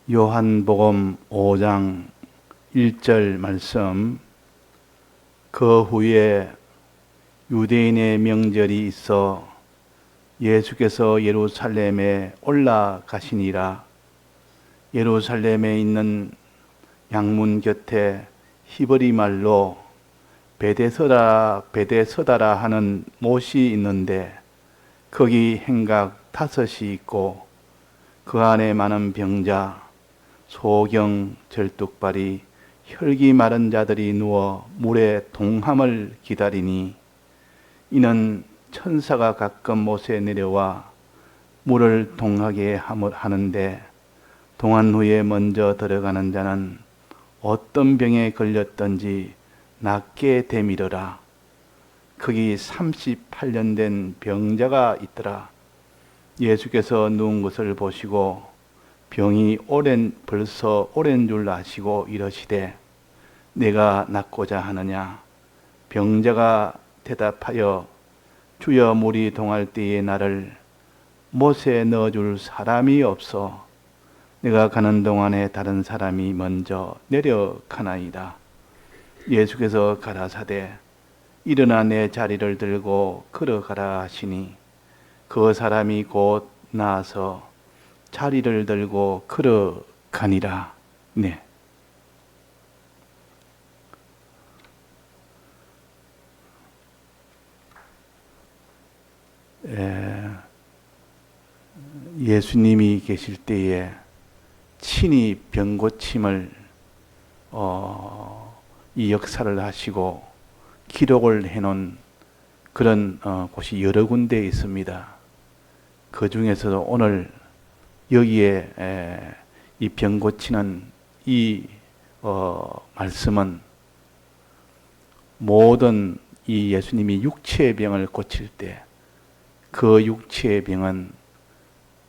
요한복음 5장 1절 말씀. 그 후에 유대인의 명절이 있어 예수께서 예루살렘에 올라가시니라. 예루살렘에 있는 양문 곁에 히브리 말로 베데스다라 하는 못이 있는데 거기 행각 5이 있고 그 안에 많은 병자, 소경, 절뚝발이, 혈기 마른 자들이 누워 물의 동함을 기다리니 이는 천사가 가끔 못에 내려와 물을 동하게 하는데 동한 후에 먼저 들어가는 자는 어떤 병에 걸렸던지 낫게 되밀어라. 거기 38년 된 병자가 있더라. 예수께서 누운 것을 보시고 병이 벌써 오랜 줄 아시고 이러시되 내가 낫고자 하느냐. 병자가 대답하여 주여, 물이 동할 때에 나를 못에 넣어줄 사람이 없어 내가 가는 동안에 다른 사람이 먼저 내려가나이다. 예수께서 가라사대 일어나 내 자리를 들고 걸어가라 하시니 그 사람이 곧 나아서 자리를 들고 걸어가니라. 네. 예수님이 계실 때에 친히 병 고침을 이 역사를 하시고 기록을 해놓은 그런 곳이 여러 군데 있습니다. 그 중에서도 오늘 여기에 이 병 고치는 이 말씀은 모든 이 예수님이 육체의 병을 고칠 때 그 육체의 병은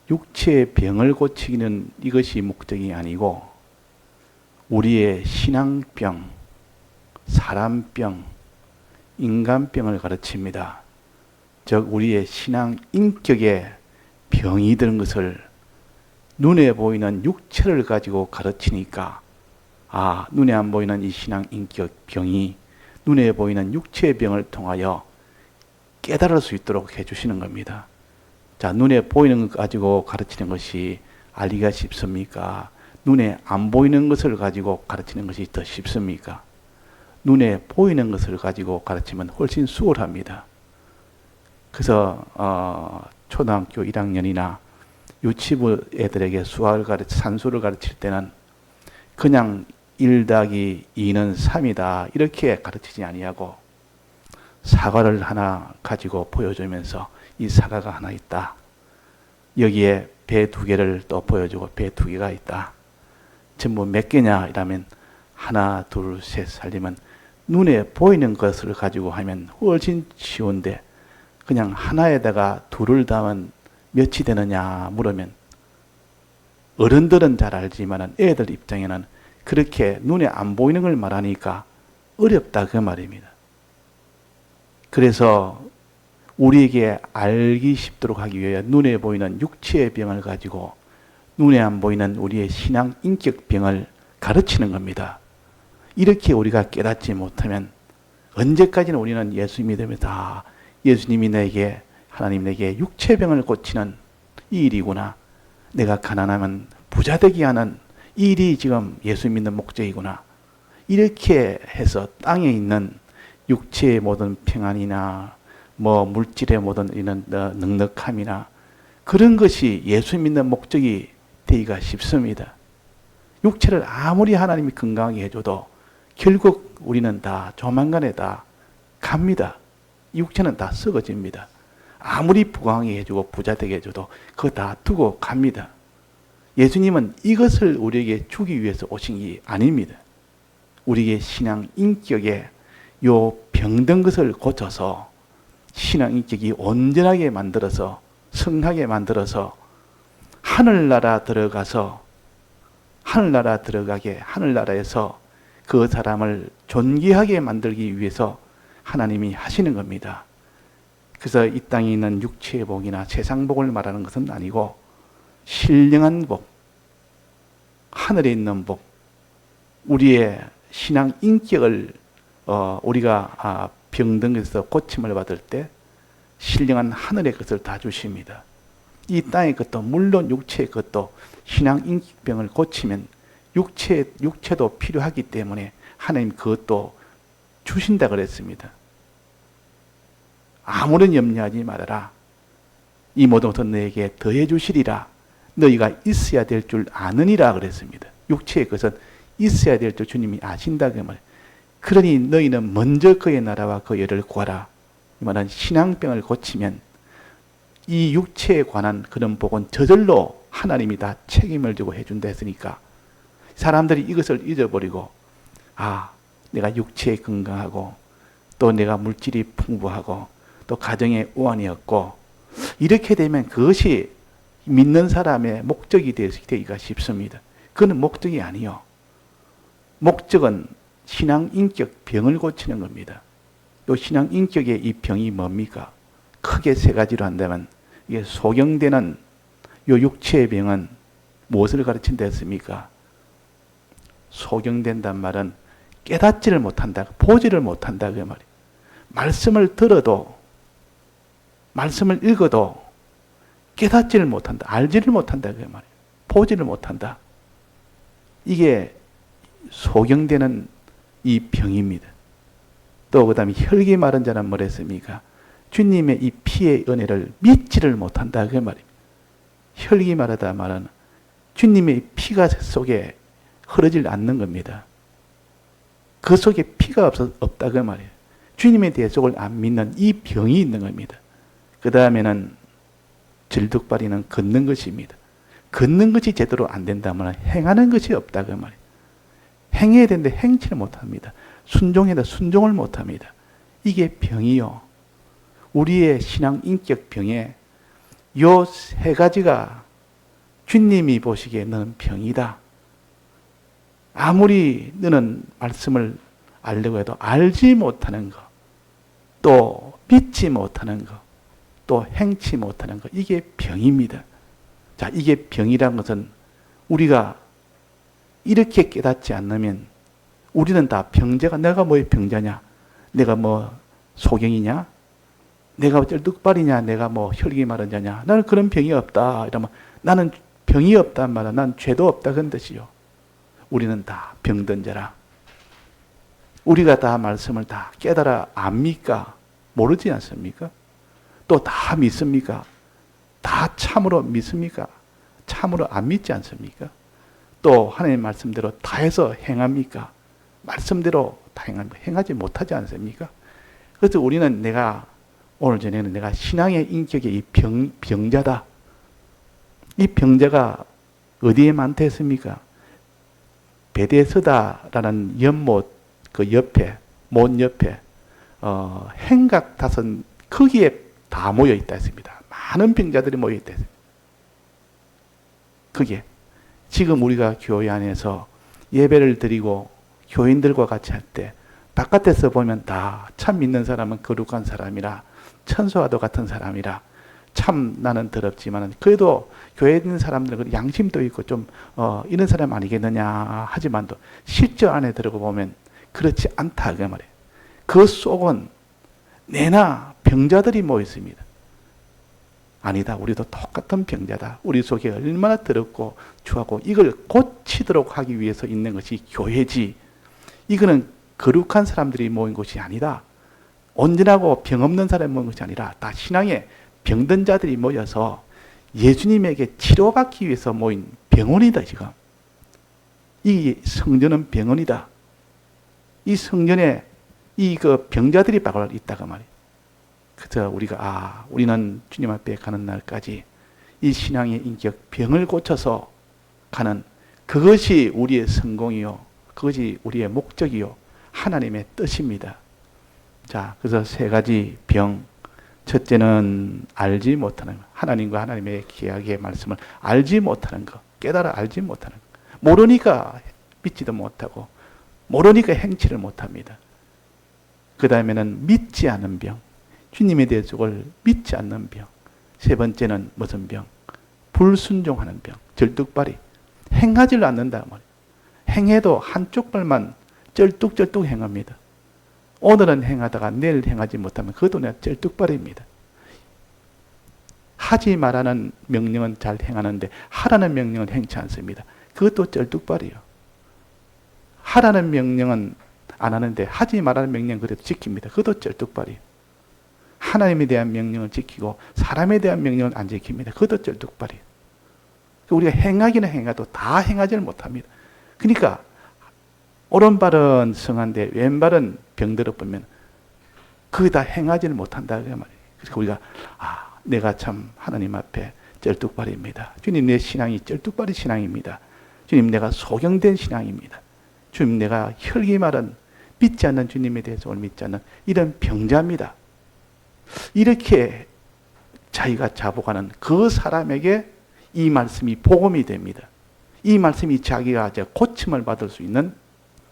육체의 병을 고치기는 이것이 목적이 아니고 우리의 신앙병, 사람병, 인간병을 가르칩니다. 즉 우리의 신앙 인격에 병이 드는 것을 눈에 보이는 육체를 가지고 가르치니까 눈에 안 보이는 이 신앙 인격 병이 눈에 보이는 육체의 병을 통하여 깨달을 수 있도록 해주시는 겁니다. 자, 눈에 보이는 것 가지고 가르치는 것이 알기가 쉽습니까? 눈에 안 보이는 것을 가지고 가르치는 것이 더 쉽습니까? 눈에 보이는 것을 가지고 가르치면 훨씬 수월합니다. 그래서 초등학교 1학년이나 유치부 애들에게 산수를 가르칠 때는 그냥 1+2는 3이다 이렇게 가르치지 아니하고 사과를 하나 가지고 보여주면서 이 사과가 하나 있다. 여기에 배 2개를 또 보여주고 배 2개가 있다. 전부 몇 개냐 이러면 하나, 둘, 셋 살리면 눈에 보이는 것을 가지고 하면 훨씬 쉬운데 그냥 하나에다가 2를 더하면 몇이 되느냐 물으면 어른들은 잘 알지만 애들 입장에는 그렇게 눈에 안 보이는 걸 말하니까 어렵다 그 말입니다. 그래서 우리에게 알기 쉽도록 하기 위해 눈에 보이는 육체의 병을 가지고 눈에 안 보이는 우리의 신앙 인격 병을 가르치는 겁니다. 이렇게 우리가 깨닫지 못하면 언제까지나 우리는 예수 믿으면서 예수님이 내게 하나님 내게 육체병을 고치는 이 일이구나. 내가 가난하면 부자 되게 하는 이 일이 지금 예수 믿는 목적이구나. 이렇게 해서 땅에 있는 육체의 모든 평안이나 물질의 모든 이런 넉넉함이나 그런 것이 예수 믿는 목적이 되기가 쉽습니다. 육체를 아무리 하나님이 건강하게 해줘도 결국 우리는 다 조만간에 다 갑니다. 육체는 다 썩어집니다. 아무리 부강하게 해주고 부자 되게 해줘도 그거 다 두고 갑니다. 예수님은 이것을 우리에게 주기 위해서 오신 게 아닙니다. 우리의 신앙 인격에 요 병든 것을 고쳐서 신앙 인격이 온전하게 만들어서 성하게 만들어서 하늘나라 들어가게 하늘나라에서 그 사람을 존귀하게 만들기 위해서 하나님이 하시는 겁니다. 그래서 이 땅에 있는 육체의 복이나 세상 복을 말하는 것은 아니고 신령한 복, 하늘에 있는 복, 우리의 신앙 인격을 우리가 병든 것에서 고침을 받을 때 신령한 하늘의 것을 다 주십니다. 이 땅의 것도 물론 육체의 것도 신앙 인격병을 고치면 육체도 필요하기 때문에 하나님 그것도 주신다 그랬습니다. 아무런 염려하지 말아라. 이 모든 것은 너에게 더해 주시리라. 너희가 있어야 될 줄 아느니라 그랬습니다. 육체의 것은 있어야 될 줄 주님이 아신다 그 말. 그러니 너희는 먼저 그의 나라와 그의 의를 구하라. 이 말은 신앙병을 고치면 이 육체에 관한 그런 복은 저절로 하나님이 다 책임을 지고 해준다 했으니까 사람들이 이것을 잊어버리고 내가 육체에 건강하고 또 내가 물질이 풍부하고 또 가정에 우환이 없고 이렇게 되면 그것이 믿는 사람의 목적이 되기가 쉽습니다. 그건 목적이 아니요. 목적은 신앙 인격 병을 고치는 겁니다. 이 신앙 인격의 이 병이 뭡니까? 크게 세 가지로 한다면 이게 소경되는 이 육체의 병은 무엇을 가르친다 했습니까? 소경된단 말은 깨닫지를 못한다, 보지를 못한다 그 말이에요. 말씀을 들어도 말씀을 읽어도 깨닫지를 못한다, 알지를 못한다 그 말이에요. 보지를 못한다. 이게 소경되는 이 병입니다. 또 그 다음에 혈기 마른 자는 뭐랬습니까? 주님의 이 피의 은혜를 믿지를 못한다 그 말입니다. 혈기 마르다 말은 주님의 피가 속에 흐르질 않는 겁니다. 그 속에 피가 없다 그 말이에요. 주님의 대속을 안 믿는 이 병이 있는 겁니다. 그 다음에는 질득발이는 걷는 것입니다. 걷는 것이 제대로 안 된다면 행하는 것이 없다 그 말이에요. 행해야 되는데 행치를 못합니다. 순종해야 되는데 순종을 못합니다. 이게 병이요. 우리의 신앙 인격 병에 요 세 가지가 주님이 보시기에 너는 병이다. 아무리 너는 말씀을 알려고 해도 알지 못하는 것, 또 믿지 못하는 것, 또 행치 못하는 것, 이게 병입니다. 자, 이게 병이라는 것은 우리가 이렇게 깨닫지 않으면 우리는 다 병자가, 내가 뭐의 병자냐? 내가 뭐 소경이냐? 내가 쩔뚝발이냐? 내가 뭐 혈기 마른 자냐? 나는 그런 병이 없다. 이러면 나는 병이 없단 말은 난 죄도 없다 그런 뜻이요. 우리는 다 병든 자라. 우리가 다 말씀을 다 깨달아 압니까? 모르지 않습니까? 또 다 믿습니까? 다 참으로 믿습니까? 참으로 안 믿지 않습니까? 또 하나님 말씀대로 다 해서 행합니까? 말씀대로 다 행하지 못하지 않습니까? 그래서 우리는 오늘 저녁에는 내가 신앙의 인격의 이 병자다. 이 병자가 어디에 많다 했습니까? 베데스다라는 연못 그 옆에, 못 옆에, 행각 다섯, 거기에 다 모여 있다 했습니다. 많은 병자들이 모여 있다 했습니다. 그게 지금 우리가 교회 안에서 예배를 드리고 교인들과 같이 할 때 바깥에서 보면 다 참 믿는 사람은 거룩한 사람이라 천사와도 같은 사람이라 참 나는 더럽지만 그래도 교회에 있는 사람들은 양심도 있고 좀 이런 사람 아니겠느냐 하지만도 실제 안에 들어가 보면 그렇지 않다 그 말이에요. 그 속은 내나 병자들이 모여 있습니다. 아니다. 우리도 똑같은 병자다. 우리 속에 얼마나 더럽고 추하고 이걸 고치도록 하기 위해서 있는 것이 교회지. 이거는 거룩한 사람들이 모인 곳이 아니다. 온전하고 병 없는 사람이 모인 것이 아니라 다 신앙에 병든 자들이 모여서 예수님에게 치료받기 위해서 모인 병원이다 지금. 이 성전은 병원이다. 이 성전에 그 병자들이 바로 있다가 말이에요. 그래서 우리는 주님 앞에 가는 날까지 이 신앙의 인격 병을 고쳐서 가는 그것이 우리의 성공이요. 그것이 우리의 목적이요. 하나님의 뜻입니다. 자, 그래서 세 가지 병. 첫째는 알지 못하는 것. 하나님과 하나님의 계약의 말씀을 알지 못하는 것. 깨달아 알지 못하는 것. 모르니까 믿지도 못하고 모르니까 행치를 못합니다. 그 다음에는 믿지 않는 병. 주님의 대속을 믿지 않는 병. 세 번째는 무슨 병? 불순종하는 병. 절뚝발이. 행하지를 않는다 말이에요. 행해도 한쪽 발만 쩔뚝쩔뚝 행합니다. 오늘은 행하다가 내일 행하지 못하면 그것도 내가 쩔뚝발입니다. 하지 말라는 명령은 잘 행하는데 하라는 명령은 행치 않습니다. 그것도 쩔뚝발이에요. 하라는 명령은 안 하는데 하지 말라는 명령 그래도 지킵니다. 그것도 쩔뚝발이에요. 하나님에 대한 명령을 지키고 사람에 대한 명령은 안 지킵니다. 그것도 쩔뚝발이에요. 우리가 행하기는 행해도 다 행하지를 못합니다. 그러니까 오른발은 성한데 왼발은 병들어 보면 그게 다 행하지를 못한다 그 말이에요. 그래서 우리가 내가 참 하나님 앞에 쩔뚝발입니다. 주님 내 신앙이 쩔뚝발의 신앙입니다. 주님 내가 소경된 신앙입니다. 주님 내가 혈기 마른 믿지 않는 주님에 대해서 믿지 않는 이런 병자입니다. 이렇게 자기가 자복하는 그 사람에게 이 말씀이 복음이 됩니다. 이 말씀이 자기가 이제 고침을 받을 수 있는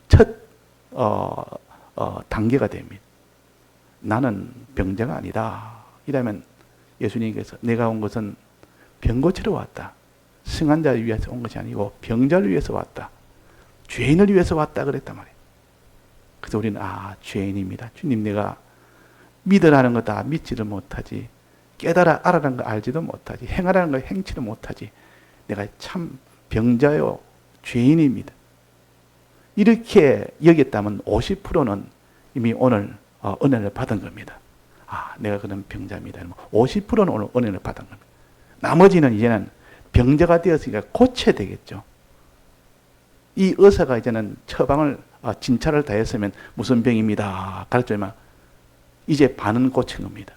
첫 단계가 됩니다. 나는 병자가 아니다. 이러면 예수님께서 내가 온 것은 병 고치러 왔다. 승한 자를 위해서 온 것이 아니고 병자를 위해서 왔다. 죄인을 위해서 왔다 그랬단 말이에요. 그래서 우리는 죄인입니다. 주님 내가 믿으라는 거 다 믿지를 못하지. 깨달아 알아라는 거 알지도 못하지. 행하라는 거 행치도 못하지. 내가 참 병자요 죄인입니다. 이렇게 여겼다면 50%는 이미 오늘 은혜를 받은 겁니다. 내가 그런 병자입니다. 50%는 오늘 은혜를 받은 겁니다. 나머지는 이제는 병자가 되었으니까 고쳐야 되겠죠. 이 의사가 이제는 처방을 진찰을 다 했으면 무슨 병입니다. 가르쳐주면 이제 반은 고친 겁니다.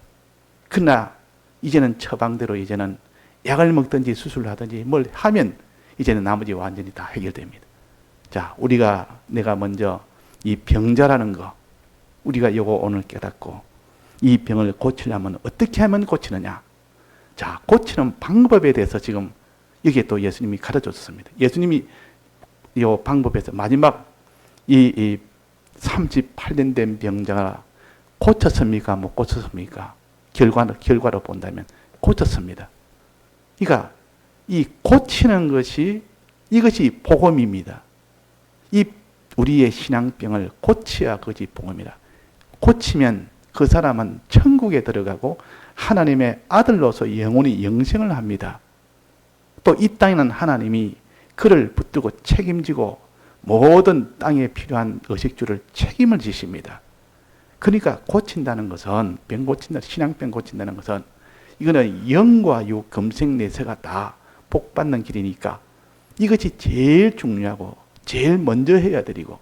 그러나 이제는 처방대로 이제는 약을 먹든지 수술을 하든지 뭘 하면 이제는 나머지 완전히 다 해결됩니다. 자, 내가 먼저 이 병자라는 거, 우리가 요거 오늘 깨닫고 이 병을 고치려면 어떻게 하면 고치느냐. 자, 고치는 방법에 대해서 지금 여기에 또 예수님이 가르쳐 줬습니다. 예수님이 이 방법에서 마지막 이 38년 된 병자가 고쳤습니까? 못 고쳤습니까? 결과로 본다면 고쳤습니다. 그러니까 이 고치는 것이 이것이 복음입니다. 이 우리의 신앙병을 고쳐야 그것이 복음이다. 고치면 그 사람은 천국에 들어가고 하나님의 아들로서 영원히 영생을 합니다. 또 이 땅에는 하나님이 그를 붙들고 책임지고 모든 땅에 필요한 의식주를 책임을 지십니다. 그러니까 고친다는 것은 병 고친다, 신앙병 고친다는 것은 이거는 영과 유, 금생 내세가 다 복받는 길이니까 이것이 제일 중요하고 제일 먼저 해야 되고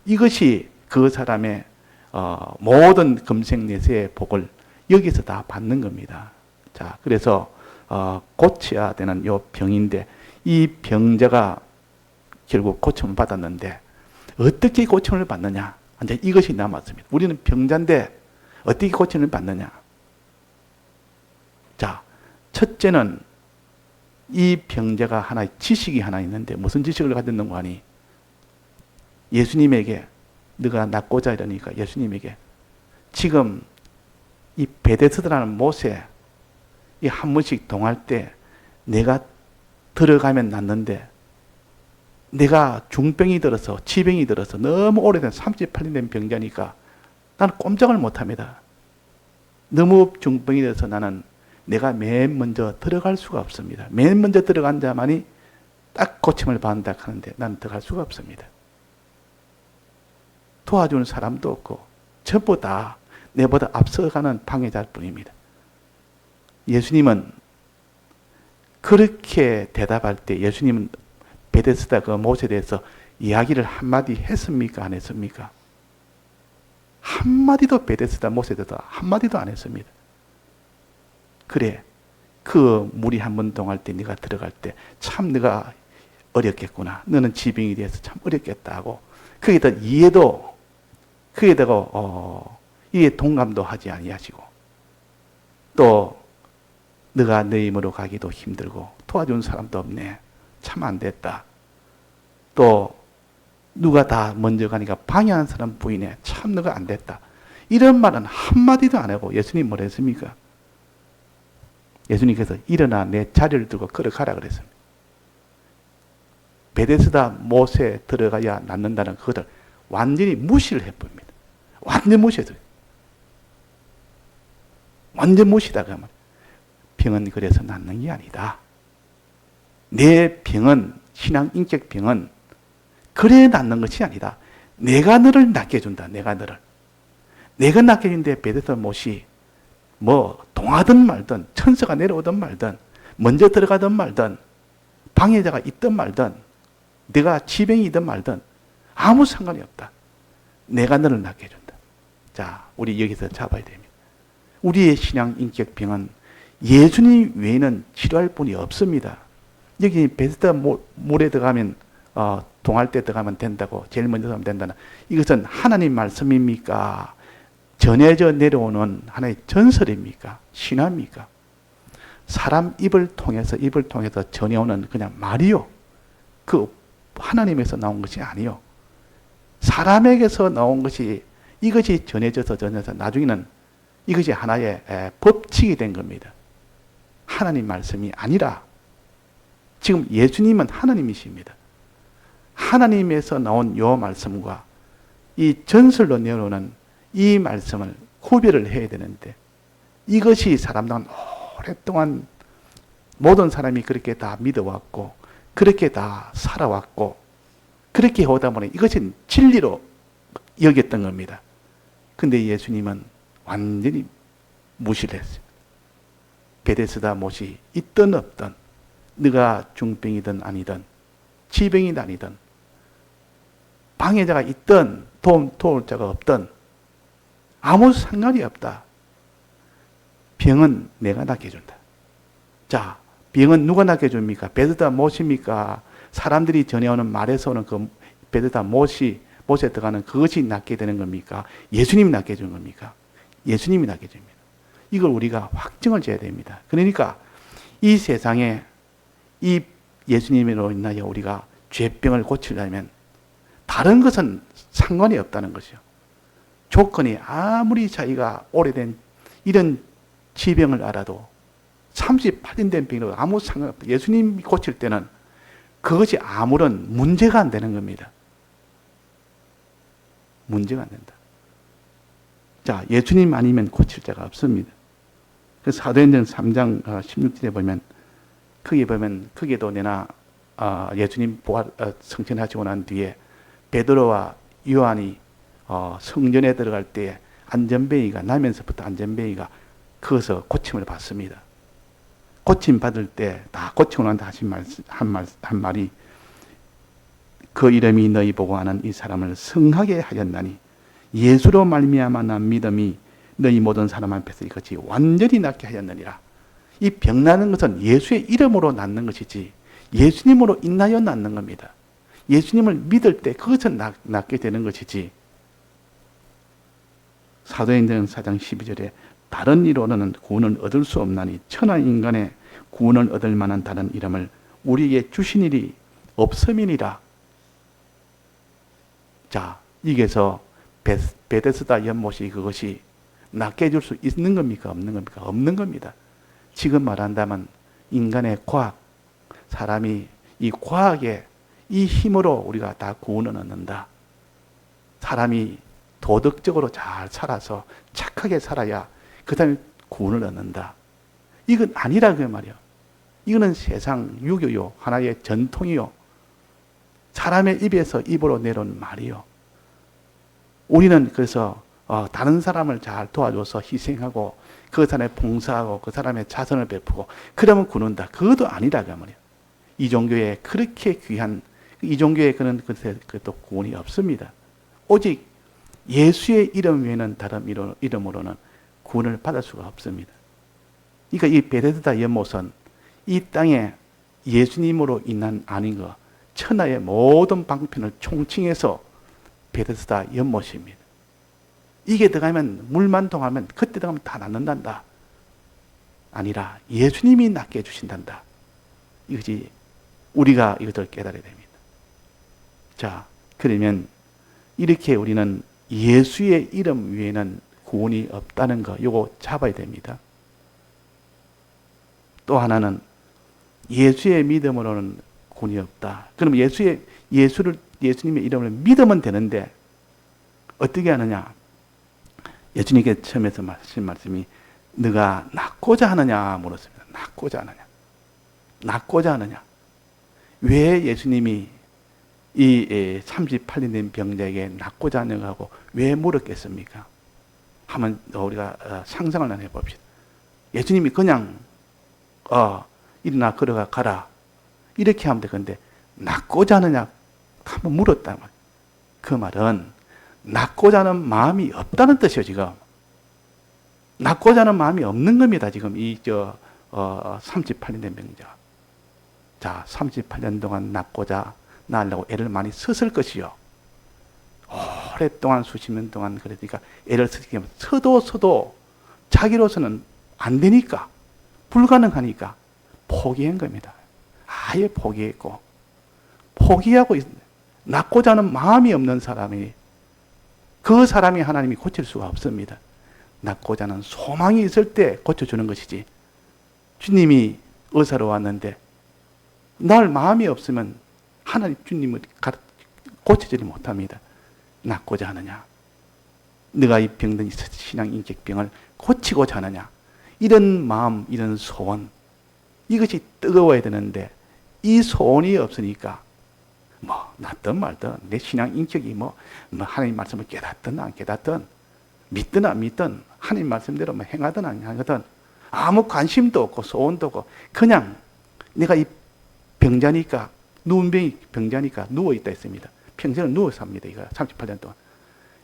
이것이 그 사람의 모든 금생 내세의 복을 여기서 다 받는 겁니다. 자, 그래서 고쳐야 되는 요 병인데 이 병자가 결국 고침을 받았는데 어떻게 고침을 받느냐? 이제 이것이 남았습니다. 우리는 병자인데 어떻게 고침을 받느냐? 자, 첫째는 이 병자가 하나의 지식이 하나 있는데 무슨 지식을 가졌는가 하니 예수님에게 너가 낫고자 이러니까 예수님에게 지금 이 베데스다라는 못에 이 한 번씩 동할 때 내가 들어가면 낫는데 내가 중병이 들어서 지병이 들어서 너무 오래된 38년 된 병자니까 나는 꼼짝을 못합니다. 너무 중병이 돼서 나는 내가 맨 먼저 들어갈 수가 없습니다. 맨 먼저 들어간 자만이 딱 고침을 받는다 하는데 나는 들어갈 수가 없습니다. 도와주는 사람도 없고 전부 다 내보다 앞서가는 방해자일 뿐입니다. 예수님은 그렇게 대답할 때 예수님은 베데스다 그 못에 대해서 이야기를 한마디 했습니까? 안 했습니까? 한마디도 베데스다 못에 대해서 한마디도 안 했습니다. 그래, 그 물이 한 번 동할 때 네가 들어갈 때 참 네가 어렵겠구나. 너는 지병이 돼서 참 어렵겠다 하고 거기다 이해도 거기다가 이해 동감도 하지 아니하시고 또 너가 내 힘으로 가기도 힘들고 도와준 사람도 없네. 참 안 됐다. 또 누가 다 먼저 가니까 방해하는 사람 부인해. 참 너가 안 됐다. 이런 말은 한마디도 안 하고 예수님 뭐라 했습니까? 예수님께서 일어나 내 자리를 들고 걸어가라 그랬습니다. 베데스다 못에 들어가야 낫는다는 그것을 완전히 무시를 해버립니다. 완전 무시해서. 완전 무시다. 그러면 병은 그래서 낫는 게 아니다. 내 병은, 신앙 인격 병은 그래 낫는 것이 아니다. 내가 너를 낫게 해준다. 내가 너를. 내가 낫게 해준데 베데스다 못이 뭐 동하든 말든 천사가 내려오든 말든 먼저 들어가든 말든 방해자가 있든 말든 내가 지병이든 말든 아무 상관이 없다. 내가 너를 낫게 해준다. 자, 우리 여기서 잡아야 됩니다. 우리의 신앙 인격 병은 예수님 외에는 치료할 분이 없습니다. 여기 베데스다 물에 들어가면 동할 때 들어가면 된다고 제일 먼저 들어가면 된다는 이것은 하나님 말씀입니까? 전해져 내려오는 하나의 전설입니까? 신화입니까? 사람 입을 통해서 전해오는 그냥 말이요. 그 하나님에서 나온 것이 아니요. 사람에게서 나온 것이 이것이 전해져서 나중에는 이것이 하나의 법칙이 된 겁니다. 하나님 말씀이 아니라 지금 예수님은 하나님이십니다. 하나님에서 나온 요 말씀과 이 전설로 내려오는 이 말씀을 구별을 해야 되는데 이것이 사람들은 오랫동안 모든 사람이 그렇게 다 믿어왔고 그렇게 다 살아왔고 그렇게 오다 보니 이것은 진리로 여겼던 겁니다. 근데 예수님은 완전히 무시를 했어요. 베데스다 못이 있든 없든 네가 중병이든 아니든 지병이든 아니든 방해자가 있든 도울 자가 없든 아무 상관이 없다. 병은 내가 낫게 해준다. 자, 병은 누가 낫게 해줍니까? 베데스다 못입니까? 사람들이 전해오는 말에서 그 베데스다 못에 들어가는 그것이 낫게 되는 겁니까? 예수님이 낫게 해주는 겁니까? 예수님이 낫게 해줍니다. 이걸 우리가 확증을 줘야 됩니다. 그러니까 이 세상에 이 예수님으로 인하여 우리가 죄병을 고치려면 다른 것은 상관이 없다는 것이요. 조건이 아무리 자기가 오래된 이런 지병을 알아도 38년 된 병이라도 아무 상관없다. 예수님이 고칠 때는 그것이 아무런 문제가 안 되는 겁니다. 문제가 안 된다. 자, 예수님 아니면 고칠 자가 없습니다. 그 사도행전 3장 16절에 보면 거기에도 내나 예수님 부활 성천하시고 난 뒤에 베드로와 요한이 성전에 들어갈 때 안전뱅이가 나면서부터 안전뱅이가 거기서 고침을 받습니다. 고침 받을 때 다 고치고 난 다시 한 말이 그 이름이 너희 보고 아는 이 사람을 성하게 하였나니 예수로 말미암아 난 믿음이 너희 모든 사람 앞에서 이것이 완전히 낫게 하였느니라. 이 병 나는 것은 예수의 이름으로 낫는 것이지 예수님으로 인하여 낫는 겁니다. 예수님을 믿을 때 그것은 낫게 되는 것이지. 사도행전 4장 12절에 다른 이로는 구원을 얻을 수 없나니 천하 인간의 구원을 얻을 만한 다른 이름을 우리에게 주신 일이 없음이니라. 자, 여기에서 베데스다 연못이 그것이 낫게 해줄 수 있는 겁니까? 없는 겁니까? 없는 겁니다. 지금 말한다면 인간의 과학, 사람이 이 과학의 이 힘으로 우리가 다 구원을 얻는다. 사람이 도덕적으로 잘 살아서 착하게 살아야 그 다음에 구원을 얻는다. 이건 아니라 그 말이요. 이거는 세상 유교요. 하나의 전통이요. 사람의 입에서 입으로 내려온 말이요. 우리는 그래서 다른 사람을 잘 도와줘서 희생하고 그 사람에 봉사하고 그 사람의 자선을 베푸고 그러면 구원다. 그것도 아니라 그 말이요. 이 종교에 그렇게 귀한 이 종교에 그런 그것도 구원이 없습니다. 오직 예수의 이름 외에는 다른 이름으로는 구원을 받을 수가 없습니다. 그러니까 이 베데스다 연못은 이 땅에 예수님으로 인한 아닌 것 천하의 모든 방편을 총칭해서 베데스다 연못입니다. 이게 들어가면 물만 통하면 그때 들어가면 다 낫는단다. 아니라 예수님이 낫게 해주신단다. 이것이 우리가 이것을 깨달아야 됩니다. 자, 그러면 이렇게 우리는 예수의 이름 위에는 구원이 없다는 거 이거 잡아야 됩니다. 또 하나는 예수의 믿음으로는 군이 없다. 그럼 예수님의 이름을 믿으면 되는데 어떻게 하느냐? 예수님께 처음에서 하신 말씀이 네가 낫고자 하느냐 물었습니다. 낫고자 하느냐? 낫고자 하느냐? 왜 예수님이 이 38년 된 병자에게 낫고자 하느냐고 왜 물었겠습니까? 한번 우리가 상상을 한번 해봅시다. 예수님이 그냥 일어나 걸어가 가라 이렇게 하면 되는데 낫고자 하느냐 한번 물었단 말이에요. 그 말은 낫고자 하는 마음이 없다는 뜻이에요. 지금 낫고자 하는 마음이 없는 겁니다. 지금 38년 된 병자. 자, 38년 동안 낫고자 나으려고 애를 많이 썼을 것이요. 오랫동안 수십 년 동안 그러니까 애를 쓰기면 서도 자기로서는 안 되니까 불가능하니까 포기한 겁니다. 아예 포기했고 포기하고 낫고자 하는 마음이 없는 사람이 그 사람이 하나님이 고칠 수가 없습니다. 낫고자 하는 소망이 있을 때 고쳐주는 것이지 주님이 의사로 왔는데 날 마음이 없으면 하나님 주님을 고쳐주지 못합니다. 낫고자 하느냐? 네가 이 병든 신앙 인격병을 고치고자 하느냐? 이런 마음, 이런 소원 이것이 뜨거워야 되는데 이 소원이 없으니까 낫든 말든 내 신앙 인격이 하나님 말씀을 깨닫든 안 깨닫든 믿든 안 믿든 하나님 말씀대로 행하든 안 하든 아무 관심도 없고 소원도 없고 그냥 내가 이 병자니까 누운병이 병자니까 누워있다 했습니다. 평생을 누워 삽니다. 이거 38년 동안.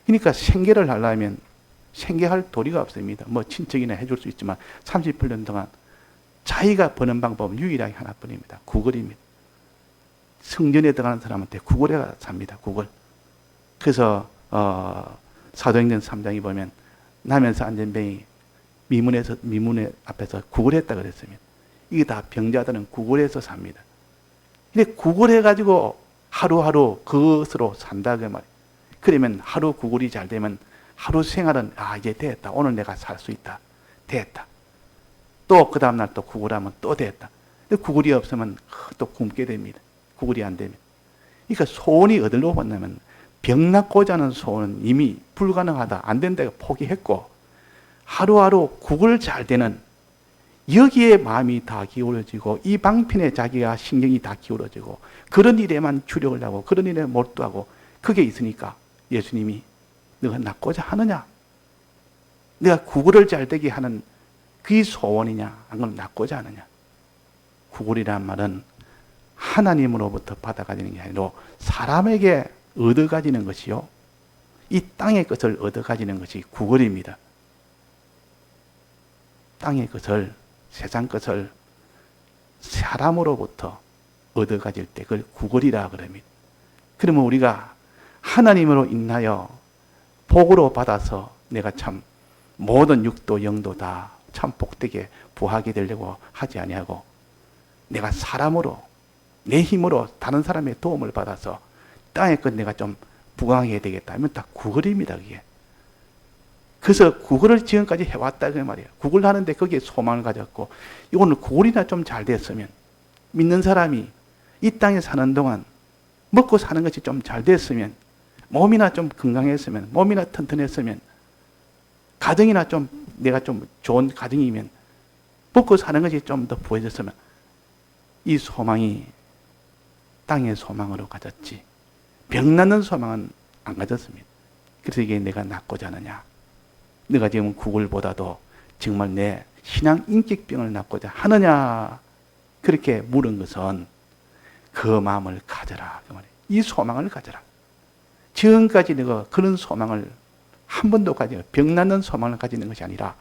그러니까 생계를 하려면 생계할 도리가 없습니다. 친척이나 해줄 수 있지만 38년 동안 자기가 버는 방법은 유일하게 하나뿐입니다. 구걸입니다. 성전에 들어가는 사람한테 구걸해 삽니다. 구걸. 그래서 사도행전 3장에 보면 나면서 안전병이 미문에 앞에서 구걸했다 그랬습니다. 이게 다 병자들은 구걸해서 삽니다. 근데 구걸해가지고 하루하루 그것으로 산다 그 말이에요. 그러면 하루 구걸이 잘 되면 하루 생활은 이제 됐다. 오늘 내가 살 수 있다. 됐다. 또 그 다음날 또 구걸하면 또 됐다. 근데 구걸이 없으면 또 굶게 됩니다. 구걸이 안 되면. 그러니까 소원이 어디로 왔냐면 병 낫고자 하는 소원은 이미 불가능하다. 안 된다고 포기했고 하루하루 구걸 잘 되는 여기에 마음이 다 기울어지고 이 방편에 자기가 신경이 다 기울어지고 그런 일에만 주력을 하고 그런 일에 몰두하고 그게 있으니까 예수님이 너가 낫고자 하느냐? 내가 구걸을 잘 되게 하는 그게 소원이냐? 아니면 낫고자 하느냐? 구걸이란 말은 하나님으로부터 받아가지는 게 아니라 사람에게 얻어가지는 것이요. 이 땅의 것을 얻어가지는 것이 구걸입니다. 땅의 것을 세상 것을 사람으로부터 얻어가질 때 그걸 구걸이라 그럽니다. 그러면 우리가 하나님으로 인하여 복으로 받아서 내가 참 모든 육도 영도 다 참 복되게 부하게 되려고 하지 아니하고 내가 사람으로 내 힘으로 다른 사람의 도움을 받아서 땅의 것 내가 좀 부강하게 되겠다 하면 다 구걸입니다. 그게. 그래서 구걸을 지금까지 해왔다 그 말이에요. 구걸 하는데 거기에 소망을 가졌고 이거는 구걸이나 좀 잘 됐으면 믿는 사람이 이 땅에 사는 동안 먹고 사는 것이 좀 잘 됐으면 몸이나 좀 건강했으면 몸이나 튼튼했으면 가정이나 좀 내가 좀 좋은 가정이면 먹고 사는 것이 좀 더 부해졌으면 이 소망이 땅의 소망으로 가졌지 병 낫는 소망은 안 가졌습니다. 그래서 이게 내가 낫고자 하느냐? 내가 지금 구걸보다도 정말 내 신앙 인격병을 낫고자 하느냐? 그렇게 물은 것은 그 마음을 가져라. 그 말이에요. 이 소망을 가져라. 지금까지 내가 그런 소망을 한 번도 가지고 병 낫는 소망을 가지는 것이 아니라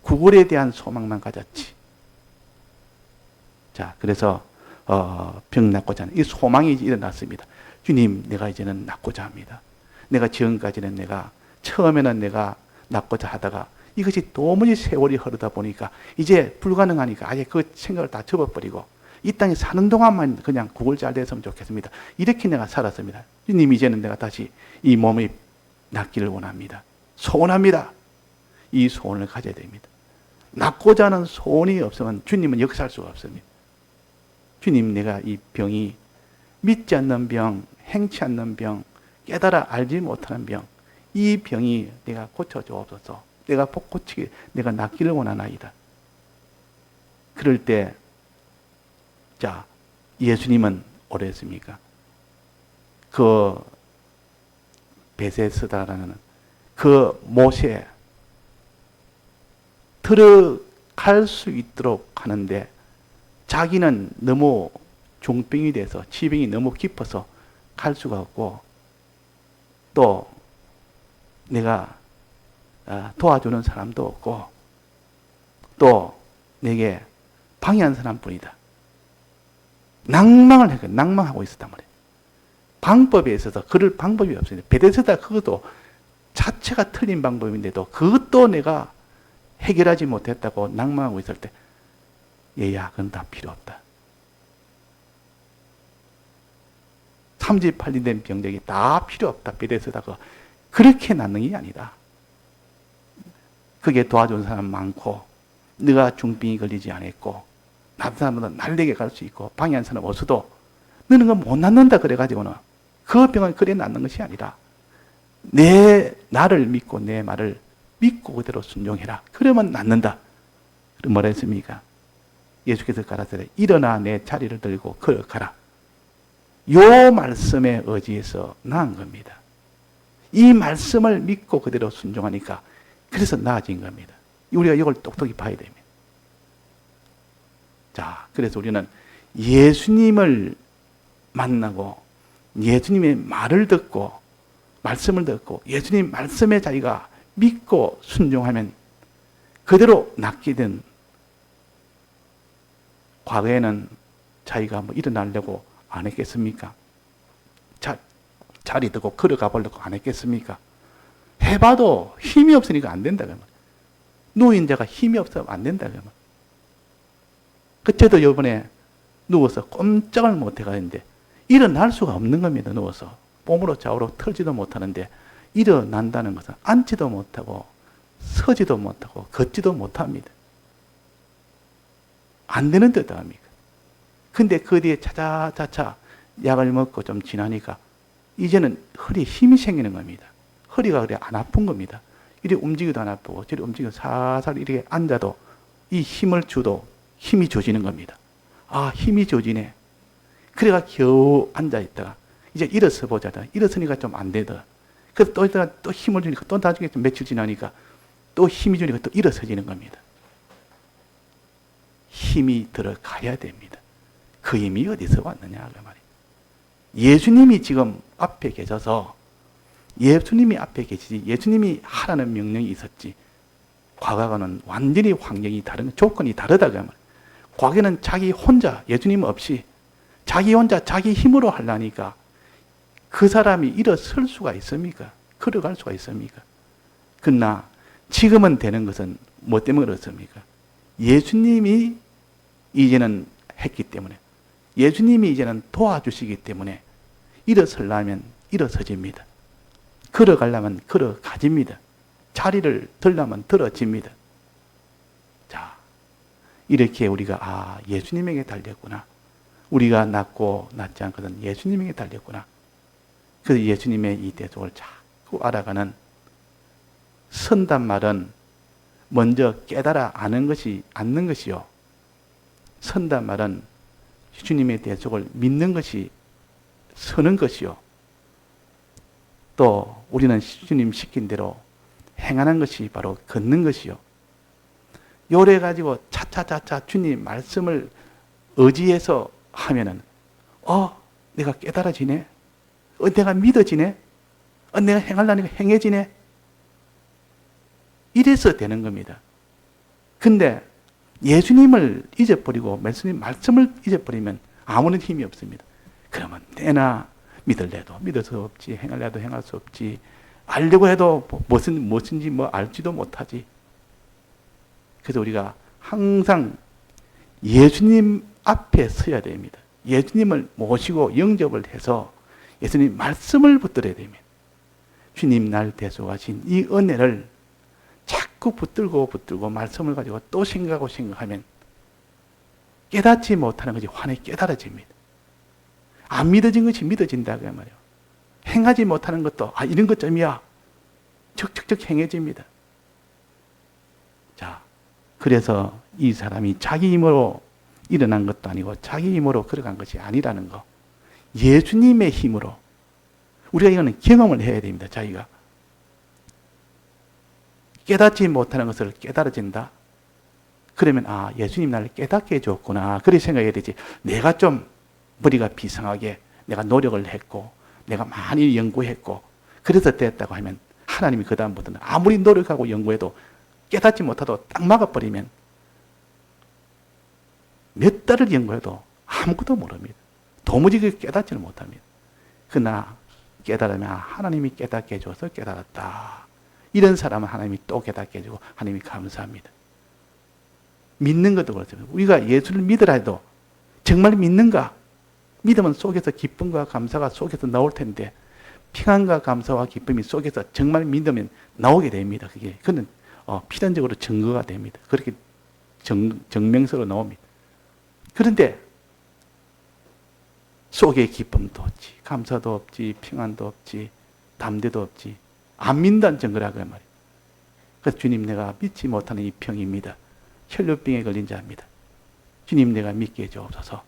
구걸에 대한 소망만 가졌지. 자, 그래서 병 낫고자 하는 이 소망이 일어났습니다. 주님, 내가 이제는 낫고자 합니다. 내가 지금까지는 처음에는 내가 낫고자 하다가 이것이 도무지 세월이 흐르다 보니까 이제 불가능하니까 아예 그 생각을 다 접어버리고 이 땅에 사는 동안만 그냥 구걸 잘 됐으면 좋겠습니다. 이렇게 내가 살았습니다. 주님, 이제는 내가 다시 이 몸이 낫기를 원합니다. 소원합니다. 이 소원을 가져야 됩니다. 낫고자 하는 소원이 없으면 주님은 역사할 수가 없습니다. 주님, 내가 이 병이 믿지 않는 병, 행치 않는 병, 깨달아 알지 못하는 병, 이 병이 내가 고쳐주옵소서. 내가 고치게, 내가 낫기를 원하나이다. 그럴 때, 자, 예수님은 오랬습니까? 그 베세스다라는 그 못에 들어갈 수 있도록 하는데 자기는 너무 중병이 돼서 지병이 너무 깊어서 갈 수가 없고 또 내가 도와주는 사람도 없고 또 내게 방해한 사람뿐이다. 낭망하고 있었단 말이에요. 방법에 있어서 그럴 방법이 없습니다. 베데스다 그것도 자체가 틀린 방법인데도 그것도 내가 해결하지 못했다고 낭망하고 있을 때 얘야, 그건 다 필요 없다. 38년 된 병적이 다 필요 없다. 베데스다가 그렇게 낫는 게 아니다. 그게 도와준 사람 많고 네가 중병이 걸리지 않았고 나쁜 사람은 날래게 갈 수 있고 방해한 사람 없어도 너는 그거 못 낫는다 그래가지고는 그 병은 그래 낫는 것이 아니라 나를 믿고 내 말을 믿고 그대로 순종해라. 그러면 낫는다. 그럼 뭐라 했습니까? 예수께서 가라사대 일어나 내 자리를 들고 걸어가라. 요 말씀에 의지해서 나은 겁니다. 이 말씀을 믿고 그대로 순종하니까 그래서 나아진 겁니다. 우리가 이걸 똑똑히 봐야 됩니다. 자, 그래서 우리는 예수님을 만나고 예수님의 말을 듣고 말씀을 듣고 예수님 말씀에 자기가 믿고 순종하면 그대로 낫게 된 과거에는 자기가 뭐 일어나려고 안 했겠습니까? 자리 두고 걸어가 보려고 안 했겠습니까? 해봐도 힘이 없으니까 안 된다. 그러면. 노인자가 힘이 없으면 안 된다. 그러면. 저도 이번에 누워서 꼼짝을 못 해가는데 일어날 수가 없는 겁니다. 누워서. 몸으로 좌우로 털지도 못하는데 일어난다는 것은 앉지도 못하고 서지도 못하고 걷지도 못합니다. 안 되는데 어떡합니까? 근데 그 뒤에 차차차차 약을 먹고 좀 지나니까 이제는 허리에 힘이 생기는 겁니다. 허리가 그래 안 아픈 겁니다. 이리 움직여도 안 아프고 저리 움직여도 살살 이렇게 앉아도 이 힘을 줘도 힘이 줘지는 겁니다. 아, 힘이 줘지네. 그래가 겨우 앉아있다가 이제 일어서 보자. 일어서니까 좀 안 되더. 그래서 또 있다가 또 힘을 주니까 또 나중에 좀 며칠 지나니까 또 힘이 주니까 또 일어서지는 겁니다. 힘이 들어가야 됩니다. 그 힘이 어디서 왔느냐 그 말이에요. 예수님이 지금 앞에 계셔서 예수님이 앞에 계시지 예수님이 하라는 명령이 있었지 과거와는 완전히 환경이 다른 조건이 다르다 그 말이에요. 과거에는 자기 혼자 예수님 없이 자기 혼자 자기 힘으로 하려니까 그 사람이 일어설 수가 있습니까? 걸어갈 수가 있습니까? 그러나 지금은 되는 것은 뭐 때문에 그렇습니까? 예수님이 이제는 했기 때문에 예수님이 이제는 도와주시기 때문에 일어서려면 일어서집니다. 걸어가려면 걸어가집니다. 자리를 들려면 들어집니다. 자, 이렇게 우리가 예수님에게 달렸구나. 우리가 낫고 낫지 않거든 예수님에게 달렸구나. 그래서 예수님의 이 대속을 자꾸 알아가는 선단 말은 먼저 깨달아 아는 것이 않는 것이요. 선단 말은 주님의 대속을 믿는 것이 서는 것이요. 또 우리는 주님 시킨 대로 행하는 것이 바로 걷는 것이요. 요래 가지고 차차차차 주님 말씀을 의지해서 하면은 내가 깨달아지네. 내가 믿어지네. 내가 행하려니까 행해지네. 이래서 되는 겁니다. 근데 예수님을 잊어버리고 예수님 말씀을 잊어버리면 아무런 힘이 없습니다. 그러면 내나 믿을래도 믿을 수 없지, 행할래도 행할 수 없지, 알려고 해도 무엇인지 알지도 못하지. 그래서 우리가 항상 예수님 앞에 서야 됩니다. 예수님을 모시고 영접을 해서 예수님 말씀을 붙들어야 됩니다. 주님 날 대속하신 이 은혜를 자꾸 붙들고 말씀을 가지고 또 생각하고 생각하면 깨닫지 못하는 것이 환히 깨달아집니다. 안 믿어진 것이 믿어진다 그 말이에요. 행하지 못하는 것도 이런 것쯤이야 척척척 행해집니다. 자, 그래서 이 사람이 자기 힘으로 일어난 것도 아니고 자기 힘으로 걸어간 것이 아니라는 거. 예수님의 힘으로 우리가 이거는 경험을 해야 됩니다. 자기가 깨닫지 못하는 것을 깨달아진다. 그러면 예수님 나를 깨닫게 해줬구나. 그렇게 생각해야 되지. 내가 좀 머리가 비상하게 내가 노력을 했고 내가 많이 연구했고 그래서 됐다고 하면 하나님이 그 다음부터는 아무리 노력하고 연구해도 깨닫지 못하도 딱 막아버리면 몇 달을 연구해도 아무것도 모릅니다. 도무지 깨닫지는 못합니다. 그러나 깨달으면 하나님이 깨닫게 해줘서 깨달았다. 이런 사람은 하나님이 또 깨닫게 해주고 하나님이 감사합니다. 믿는 것도 그렇습니다. 우리가 예수를 믿으라 해도 정말 믿는가? 믿으면 속에서 기쁨과 감사가 속에서 나올 텐데 평안과 감사와 기쁨이 속에서 정말 믿으면 나오게 됩니다. 그는 필연적으로 증거가 됩니다. 그렇게 증명서로 나옵니다. 그런데 속에 기쁨도 없지, 감사도 없지, 평안도 없지, 담대도 없지. 안 믿는다는 증거라고 말이에요. 그래서 주님 내가 믿지 못하는 이 병입니다. 혈류병에 걸린 자입니다. 주님 내가 믿게 해주옵소서.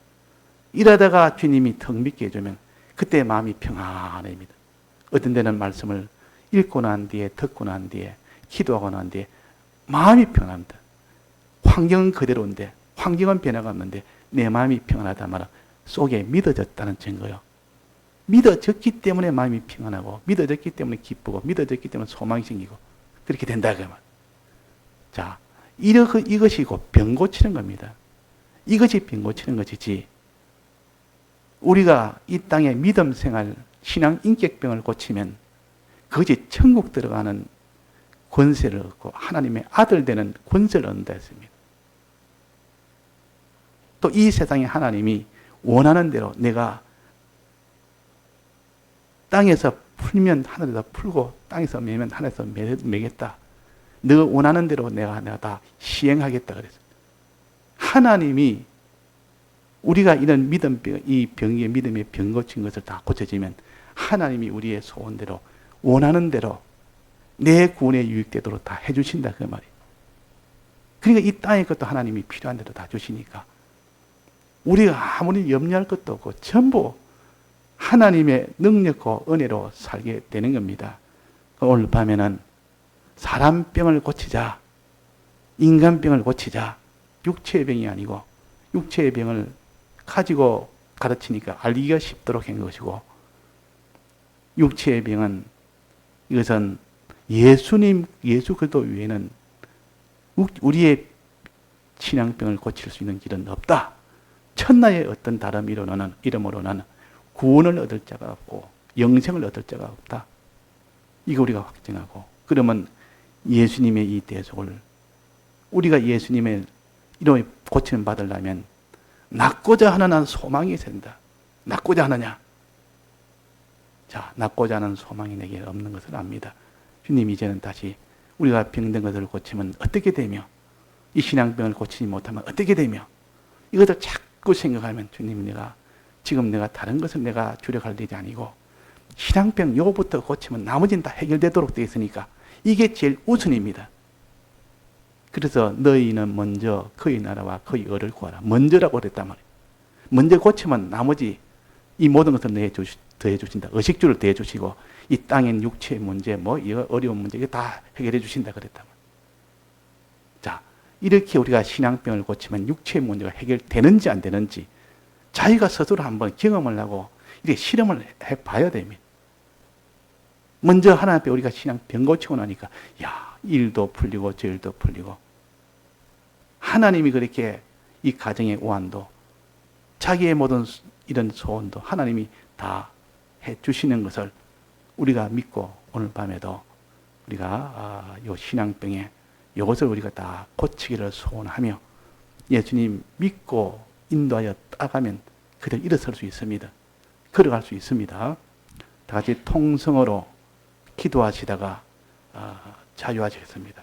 이러다가 주님이 턱 믿게 해주면 그때 마음이 평안해집니다. 어떤 데는 말씀을 읽고 난 뒤에 듣고 난 뒤에 기도하고 난 뒤에 마음이 평안합니다. 환경은 그대로인데 환경은 변화가 없는데 내 마음이 평안하다 말은 속에 믿어졌다는 증거요. 믿어졌기 때문에 마음이 평안하고 믿어졌기 때문에 기쁘고 믿어졌기 때문에 소망이 생기고 그렇게 된다 그 말. 자, 이것이 곧 병 고치는 겁니다. 이것이 병 고치는 것이지 우리가 이 땅에 믿음 생활 신앙 인격병을 고치면 그것이 천국 들어가는 권세를 얻고 하나님의 아들 되는 권세를 얻는다 했습니다. 또 이 세상에 하나님이 원하는 대로 내가 땅에서 풀면 하늘에서 풀고 땅에서 매면 하늘에서 매겠다. 너 원하는 대로 내가 다 시행하겠다 그랬어요. 하나님이 우리가 이런 믿음병, 이 병의 믿음의 병 고친 것을 다 고쳐지면 하나님이 우리의 소원대로 원하는 대로 내 구원에 유익되도록 다 해주신다 그 말이에요. 그러니까 이 땅의 것도 하나님이 필요한 대로 다 주시니까 우리가 아무리 염려할 것도 없고 전부 하나님의 능력과 은혜로 살게 되는 겁니다. 오늘 밤에는 사람병을 고치자, 인간병을 고치자, 육체의 병이 아니고 육체의 병을 가지고 가르치니까 알기가 쉽도록 한 것이고 육체의 병은 이것은 예수 그리스도 외에는 우리의 신앙병을 고칠 수 있는 길은 없다. 천하의 어떤 다른 이름으로는 구원을 얻을 자가 없고 영생을 얻을 자가 없다. 이거 우리가 확증하고 그러면 예수님의 이 대속을 우리가 예수님의 이름을 고치는 받으려면 낫고자 하는 한 소망이 된다. 낫고자 하느냐? 자, 낫고자 하는 소망이 내게 없는 것을 압니다. 주님 이제는 다시 우리가 병든 것을 고치면 어떻게 되며 이 신앙병을 고치지 못하면 어떻게 되며 이것을 자꾸 생각하면 주님 지금 내가 다른 것을 내가 주력할 일이 아니고 신앙병 요거부터 고치면 나머지는 다 해결되도록 되어 있으니까 이게 제일 우선입니다. 그래서 너희는 먼저 그의 나라와 그의 의를 구하라. 먼저라고 그랬단 말이에요. 먼저 고치면 나머지 이 모든 것을 더해 주신다. 의식주를 더해 주시고 이 땅엔 육체의 문제, 이거 어려운 문제 이거 다 해결해 주신다 그랬단 말이에요. 자, 이렇게 우리가 신앙병을 고치면 육체의 문제가 해결되는지 안 되는지 자기가 스스로 한번 경험을 하고 이렇게 실험을 해봐야 됩니다. 먼저 하나님 앞에 우리가 신앙병 고치고 나니까 일도 풀리고 저 일도 풀리고 하나님이 그렇게 이 가정의 오한도 자기의 모든 이런 소원도 하나님이 다 해주시는 것을 우리가 믿고 오늘 밤에도 우리가 요 신앙병에 이것을 우리가 다 고치기를 소원하며 예수님 믿고 인도하여 따가면 그들 일어설 수 있습니다. 걸어갈 수 있습니다. 다 같이 통성으로 기도하시다가 자유하시겠습니다.